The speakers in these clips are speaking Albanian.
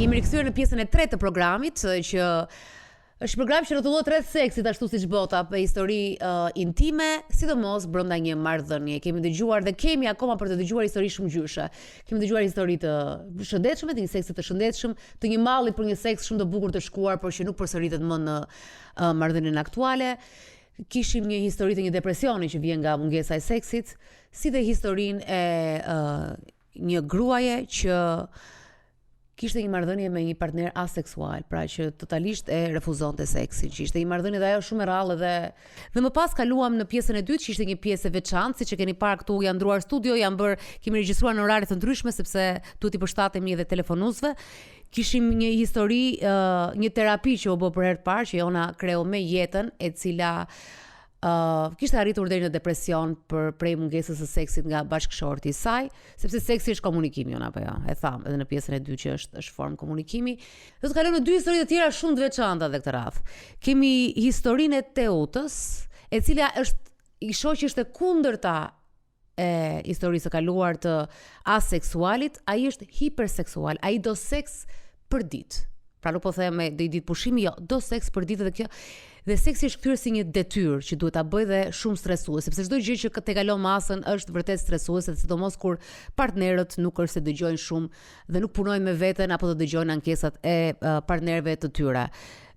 Jemi rikthyer në pjesën e tretë të programit, që është program që rrotullohet rreth seksit, ashtu siç bota, për histori intime, sidomos brenda një marrëdhënie. Kemi dëgjuar dhe kemi akoma për të dëgjuar histori shumë gjyshe. Kemi dëgjuar histori të shëndetshme, të një seksi të shëndetshëm, të një malli për një seks shumë të bukur të shkuar, por që nuk përsëritet më në marrëdhënien aktuale. Kishim një histori të një depresioni që vjen nga mungesa e seksit, si dhe historinë e një gruaje që kishte një marrëdhënie me një partner aseksual, pra që totalisht e refuzonte seksin, që ishte një marrëdhënie dhe ajo shumë e rrallë dhe më pas kaluam në pjesën e dytë, që ishte një pjesë e veçantë, siç e keni parë këtu, janë ndruar studio, kemi regjistruar në orare të ndryshme sepse duhet I përshtatemi edhe telefonuesve. Kishim një histori, një terapi që u bë për herë të parë, që Jona kreu me jetën, e cila kishte arritur deri në depresion prej mungesës së seksit nga bashkëshorti I saj, sepse seksi është komunikimi, apo jo, e tham edhe në pjesën e dytë që është formë komunikimi. Do të kalojmë në dy histori të tjera shumë të veçanta edhe këtë radhë. Kemi historinë e Teutës, e cila I shoh që është e kundërta e historisë së kaluar të aseksualit, ai është hiperseksual, ai do seks për ditë. Pra nuk po them do I ditë pushimi, jo, do seks për ditë dhe seksi është kthyer si një detyrë që duhet ta bëj dhe shumë stresuese, sepse çdo gjë që te kalon masën është vërtet stresuese, sidomos kur partnerët nuk është se dëgjojnë shumë dhe nuk punojnë me veten apo të dëgjojnë ankesat e partnerëve të tyre.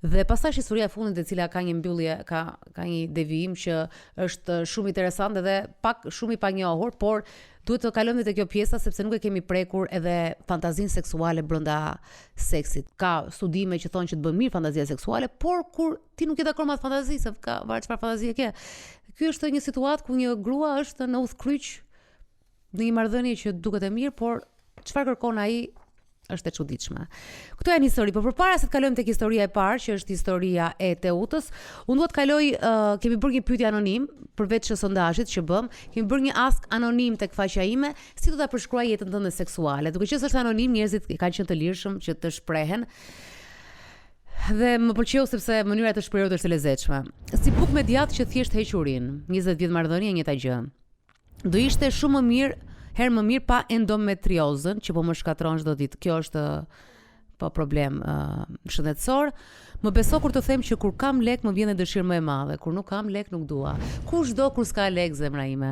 Dhe pastaj historia e fundit e cila ka një mbyllje, ka një devijim që është shumë interesante dhe shumë I panjohur, por duhet të kalojmë te kjo pjesa sepse nuk e kemi prekur edhe fantazinë seksuale brenda seksit. Ka studime që thonë që të bën mirë fantazia seksuale, por kur ti nuk je dakord me fantazi, se ka varet çfarë fantazie ke. Ky është një situatë ku një grua është në udhkryq në një marrëdhënie që duket e mirë, por çfarë kërkon ai është e çuditshme. Këto janë histori, por përpara se të kalojmë tek historia e parë, që është historia e Teutës, unë do të kaloj, kemi bërë një pyetje anonim, përveç sondazhit që bëm, kemi bërë një ask anonim tek faqja ime, si do ta përshkruaj jetën tënde seksuale. Duke qenë se është anonim, njerëzit kanë qenë të lirshëm që të shprehen. Dhe më pëlqeu sepse mënyra e të shprehur është e lezetshme. Si buk me djathtë që thjesht heq urinë, 20 vjet marrëdhënie, njëjta gjë. Do ishte shumë herë më mirë pa endometriozën, që po më shkatron çdo ditë. Kjo është problem shëndetësor. Më beso kur të them që kur kam lek më vjen dëshirë më e madhe, kur nuk kam lek nuk dua. Kushdo kur s'ka lek, zemra ime.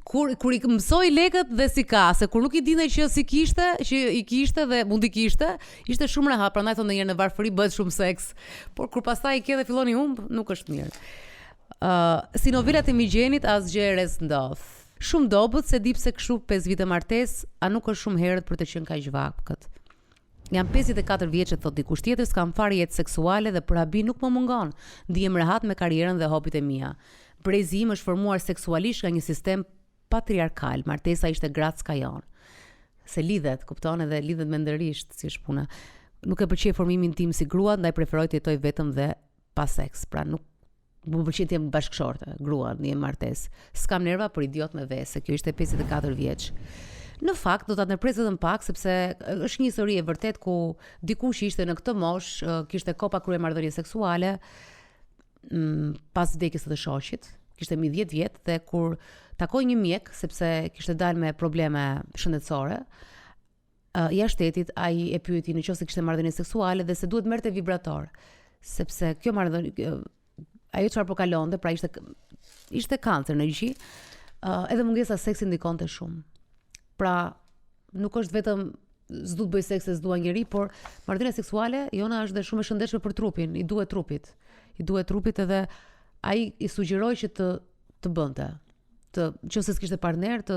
Kur I mësoj lekët dhe si ka, se kur nuk I dinte që I kishte dhe mund I kishte, ishte shumë rehat, prandaj thonë ndonjëherë në varfëri bëhet shumë seks. Por kur pastaj I ke dhe fillon I humb, nuk është mirë. Si novelat e Migjenit, asgjë e rrez ndodh. Shumë dobët se di pse kështu 5 vite martesë, a nuk është shumë herët për të qenë kaq vakët. Jam 54 vjeçë, thot dikush tjetër, s'kam fare jetë seksuale dhe për habi nuk më mungon. Ndihem rehat me karrierën dhe hobit e mia. Brezi im është formuar seksualisht nga një sistem patriarkal. Martesa ishte gratë s'ka jon. Se lidhet, kupton, edhe lidhet mendërisht, si është puna. Nuk e pëlqej formimin tim si grua, ndaj preferoj të jetoj vetëm dhe pa seks. Pra nuk më pëlqen të jem bashkëshorte, grua në një martesë. S'kam nerva për idiot me vese. Kjo ishte 54 vjeç. Në fakt do ta ndërpres vetëm pak sepse është një histori e vërtet ku dikush ishte në këtë moshë, kishte kopa krye marrëdhënie seksuale pas vdekjes së të shoqit. Kishte mbi 10 vjet dhe kur takoi një mjek sepse kishte dalë me probleme shëndetësore, jashtë shtetit, ai e pyeti nëse kishte marrëdhënie seksuale dhe se duhet merrte vibrator, sepse kjo marrëdhënie ajo çfarë po kalonte, pra ishte kancer në gjy, edhe mungesa seksi ndikonte shumë. Pra, nuk është vetëm s'du të bëj seks se s'dua njeri, por marrëdhënia seksuale Jona është dhe shumë e shëndetshme për trupin, I duhet trupit edhe ai I sugjeroi që të bënte. Nëse s'kishte partner, të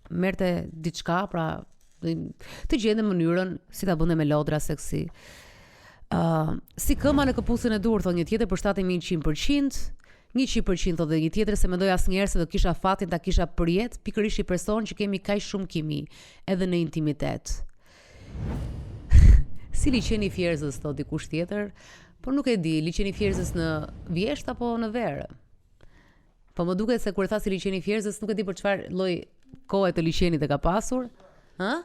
merrte diçka, pra të gjende mënyrën si ta bënte me lodra seksi. Si këma në këpucën e dur, thonë një tjetër, përshtatemi 100%, 100% thotë dhe një tjetër se mendoj asnjëherë se do kisha fatin ta kisha përjet, pikërisht I person që kemi kaq shumë kimi, edhe në intimitet. Si liçeni fjerzës, thotë dikush tjetër, por nuk e di, liçeni fjerzës në vjesht apo në verë. Po më duket se kur tha si liçeni fjerzës, nuk e di për çfarë lloj kohe të liçenit e ka pasur. Ka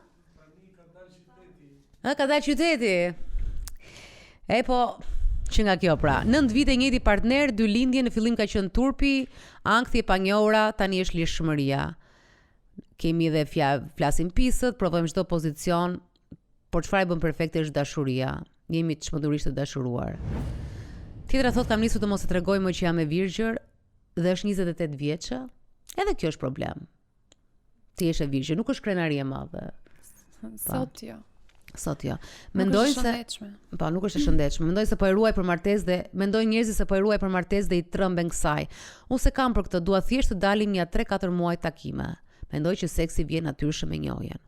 dalë qyteti. Po, që nga kjo pra. 9 vite njëjti partner, 2 lindje, në fillim ka qenë turpi, ankthi e panjohura, tani është lirshmëria. Kemi edhe flasim pisët, provojmë çdo pozicion, por çfarë e bën perfekte është dashuria. Jemi çmendurisht të dashuruar. Tjetra thot kam nisur të mos e tregoj më që jam e virgjër dhe është 28 vjeçë. Edhe kjo është problem. Ti je e virgjër, nuk është krenari e madhe. Sot jo. Mendojnë se nuk është e shëndetshme. Mendojnë se po e ruaj për martesë dhe mendojnë njerëzit se po e ruaj për martesë dhe i trëmben kësaj. Unë se kam për këtë, dua thjesht të dalim ja 3-4 muaj takime. Mendoj që seksi vjen natyrshëm me njohjen.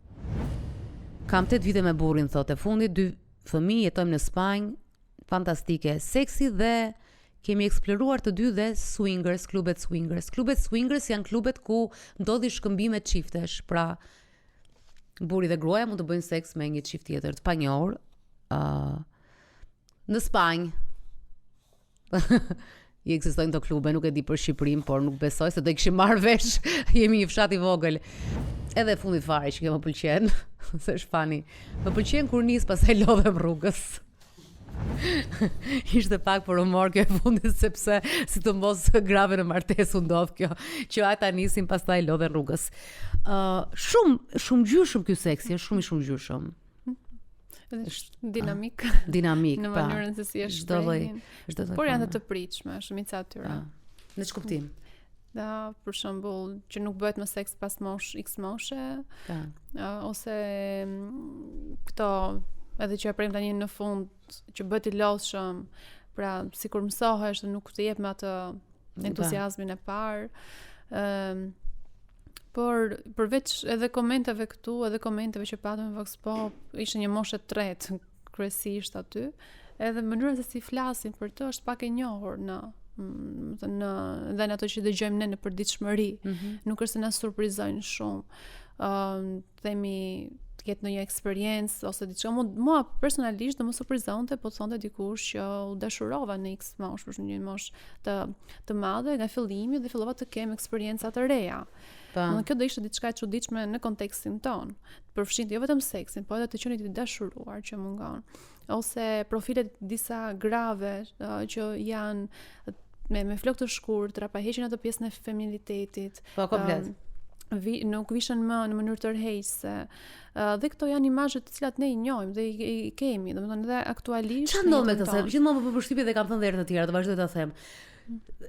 Kam 8 vite me burrin, thotë, fundit 2 fëmijë, jetojmë në Spanjë, fantastike. Seksi dhe kemi eksploruar të dy dhe swingers, klubet swingers. Klubet swingers janë klubet ku ndodhi shkëmbime çiftesh, pra burri dhe gruaja mund të bëjnë seks me një çift tjetër të panjohur në Spanjë. I ekzistojnë këto klube, nuk e di për Shqipërinë, por nuk besoj se do i kishim marrë vesh. Jemi një fshat i vogël. Edhe fundit fare që më pëlqen, se është fani. Më pëlqen kur nis pastaj lodhem rrugës. Ishte pak për humor kjo e fundit, sepse sidomos grave në martesë u ndodh kjo, që ata nisin pastaj lodhen rrugës. Shumë gjyshëm ky seksi, është shumë i shumë gjyshëm. Është dinamik. Dinamik, në mënyrën se si është shprehin. Por janë të pritshme, shumica e tyre. Në ç'kuptim? Për shembull, që nuk bëhet më seks pas X moshe, ose këto edhe që e prem tani në fund që bëhet i lodhshëm, pra sikur mësohesh dhe nuk të jep me atë entuziazmin e parë. Por përveç edhe komenteve këtu, edhe komenteve që patëm në Vox Pop, ishte një moshë e tretë kryesisht aty, edhe mënyra se si flasin për të është pak e njohur dhe në ato që dëgjojmë ne në përditshmëri. Nuk është se na surprizojnë shumë. Themi ketë në një eksperiencë ose diçka. Mua personalisht do më surprizonte po thonte dikush që u dashurova në X moshë, për një moshë të madhe nga fillimi dhe fillova të kem eksperjenca të reja. Kjo do ishte diçka e çuditshme në kontekstin ton. Përfshin jo vetëm seksin, po edhe të qenit të dashuruar që mungon. Ose profilet disa grave që janë me flokë të shkurtra, pa heqin atë pjesën e feminilitetit. Po komplet. Nuk vishën më në mënyrë tërheqëse. Dhe këto janë imazhe të cilat ne i njohim dhe i kemi, domethënë dhe aktualisht. Çfarë ndodh me këtë? Gjithmonë më përshtypje dhe kam thënë edhe të tjera, do vazhdoj ta them.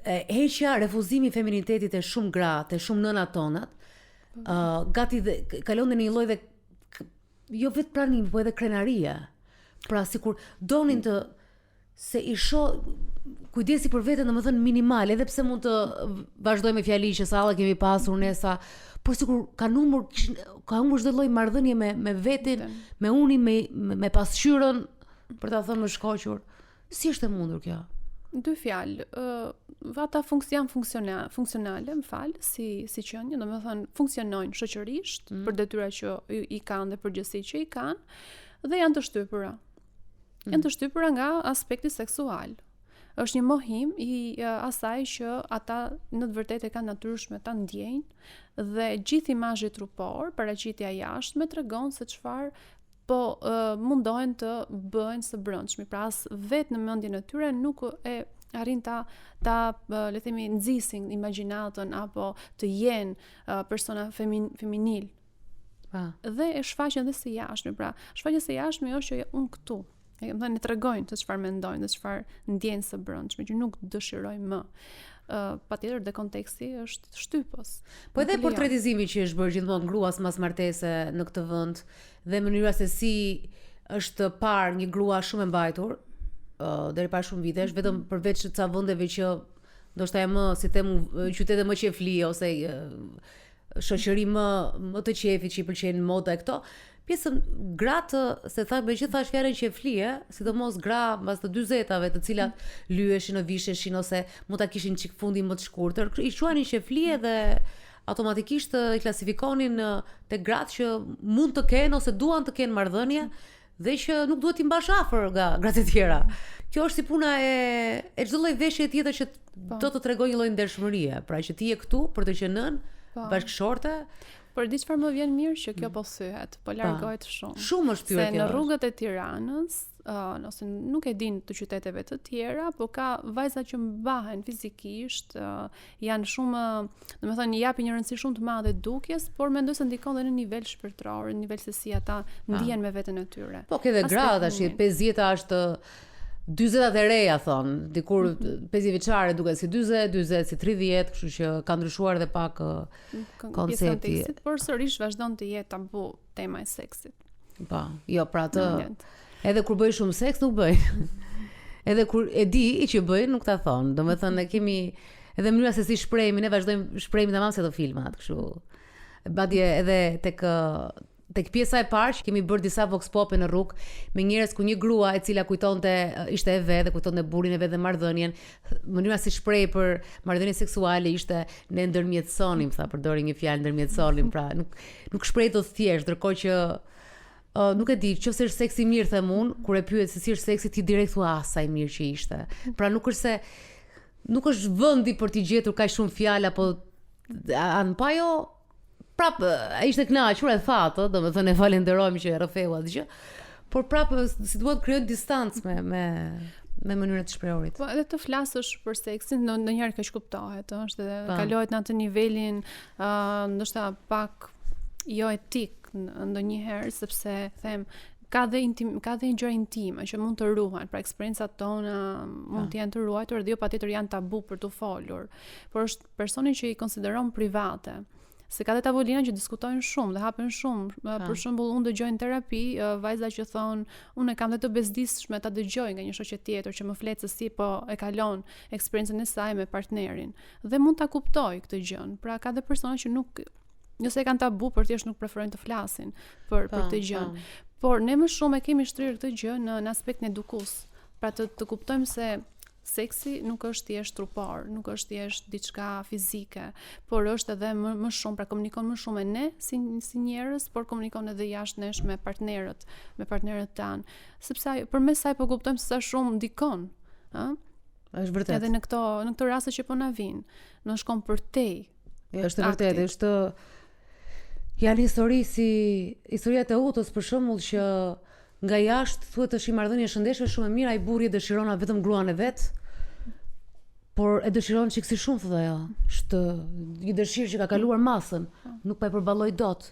Heqja, refuzimi i feminitetit e shumë gratë, e shumë nëna tonat, gati dhe kalon në një lloj dhe jo vetë pranim, po edhe krenarie. Pra sikur donin të se i shoh kujdesi për veten, domethënë minimal, edhe pse mund të vazhdoj me fjali që sa alla kemi pasur ne sa, por sikur ka humbur çdo lloj marrëdhënie me veten, me unin, me pasqyrën, për ta thënë më shkoqur. Si është e mundur kjo? 2 fjalë. Ata janë funksionale, si qenie, domethënë funksionojnë shoqërisht për detyrat që i kanë dhe përgjegjësitë që i kanë, dhe janë të shtypura. Janë të shtypura nga aspekti seksual. Është një mohim i asaj që ata në të vërtetë kanë natyrshme ta ndjejnë dhe gjithë imazhi trupor, paraqitja jashtme tregon se çfarë po mundohen të bëjnë së brendshmi. Pra as vetë në mendjen e tyre nuk e arrin ta le të themi nxisin imagjinatën apo të jenë persona feminil. Dhe e shfaqen edhe së jashtme. Pra, shfaqja së jashtme është që unë këtu. Ne tregojnë të çfarë mendojnë dhe çfarë ndjejnë së brendshme, që nuk dëshirojnë më. Patjetër dhe konteksti është shtypës. Po edhe portretizimi që është bërë gjithmonë gruas mas martese në këtë vend dhe mënyra se si është parë një grua shumë e mbajtur deri para shumë vitesh, vetëm përveç ca vendeve që ndoshta e më, si them, qytete më qefli ose shoqëri më të qefit që i pëlqejnë moda e këto. Pjesën gratë, se me që thash fjalën qeflie, sidomos gra mbas të 40-tave, të cilat lyheshin, visheshin ose mund ta kishin çik fundin më të shkurtër, i quajnin qeflie dhe automatikisht i klasifikonin te gratë që mund të kenë ose duan të kenë marrëdhënie dhe që nuk duhet t'i mbash afër nga gratë e tjera. Kjo është si puna e çdo lloj veshje tjetër që do të tregojë një lloj ndershmërie, pra që ti je këtu për të qenë nën, bashkëshorte. Por di çfarë më vjen mirë që kjo po thyhet, po largohet shumë. Shumë është Se pyrë në kjo. rrugët e Tiranës, ose nuk e din të qyteteve të tjera, po ka vajza që mbahen fizikisht, janë shumë, domethënë japin një rëndësi shumë të madhe dukjes, por mendoj se ndikon edhe në nivel shpirtëror, në nivel se si ata ndihen me veten e tyre. Po ke dhe gra tash, 50 është 40 e reja thon, dikur 50 vjeçare duket si 40 si 30, kështu që ka ndryshuar edhe pak koncepti. Por sërish vazhdon të jetë tabu tema e seksit. Po, jo, pra të edhe kur bëj shumë seks nuk bëj. Edhe kur e di që bëj nuk ta thon. Domethënë ne kemi edhe mënyra se si shprehemi, ne vazhdojmë shprehemi tamam se ato filmat, kështu. Badje edhe tek pjesa e parë që kemi bërë disa vox pope në rrugë me njerëz ku një grua e cila kujtonte ishte e vet dhe kujtonte burrin e vet dhe marrëdhënien, mënyra si shpreh për marrëdhënien seksuale ishte ne ndërmjetësonim, përdori një fjalë ndërmjetësonim, pra nuk shpreh të thjesht, ndërkohë që nuk e di, nëse është seksi mirë them unë, kur e pyet se si është seksi ti direkt thua sa i mirë që ishte. Pra nuk është vendi për t'i gjetur kaq shumë fjalë apo anë pa jo. Prapë, ishte kënaqur e thatë, domethënë e falenderojmë që e rrëfeu atë gjë. Por prapë si duhet krijojë distancë me mënyrën e shprehurit. Po edhe të flasësh për seksin ndonjëherë keq kuptohet, është edhe kalohet në atë nivelin ndoshta pak jo etik ndonjëherë, sepse them ka dhe një gjëra intime që mund të ruhen, pra eksperiencat tona mund të jenë të ruajtur dhe jo patjetër janë tabu për të folur, por është personi që i konsideron private. Se ka dhe tavolina që diskutojnë shumë dhe hapen shumë. Për shembull, unë dëgjoj në terapi vajza që thonë, unë kam dhe të bezdisshme ta dëgjoj nga një shoqe tjetër që më flet se si po e kalon eksperiencën e saj me partnerin. Dhe mund ta kuptoj këtë gjën. Pra ka dhe persona që nuk, nëse e kanë tabu, për thjesht nuk preferojnë të flasin për këtë gjën. Por ne më shumë e kemi shtrirë këtë gjë në aspektin edukus. Pra të kuptojmë se seksi nuk është thjesht trupor, nuk është thjesht diçka fizike, por është edhe më shumë, pra komunikon më shumë me ne si njerëz, por komunikon edhe jashtë nesh me partnerët tanë. Sepse përmes saj po kuptojmë se sa shumë ndikon, ë? Është vërtet. Edhe në këto raste që po na vijnë, në shkon për te. Jo, është vërtet, është janë historia e Utës për shembull që nga jashtë thuhet është i marrëdhënie shëndetshme shumë e mirë, ai burri dëshiron vetëm gruan e vet, por e dëshiron çiksi shumë thotë ajo. Është një dëshirë që ka kaluar masën, nuk pa e përballoj dot.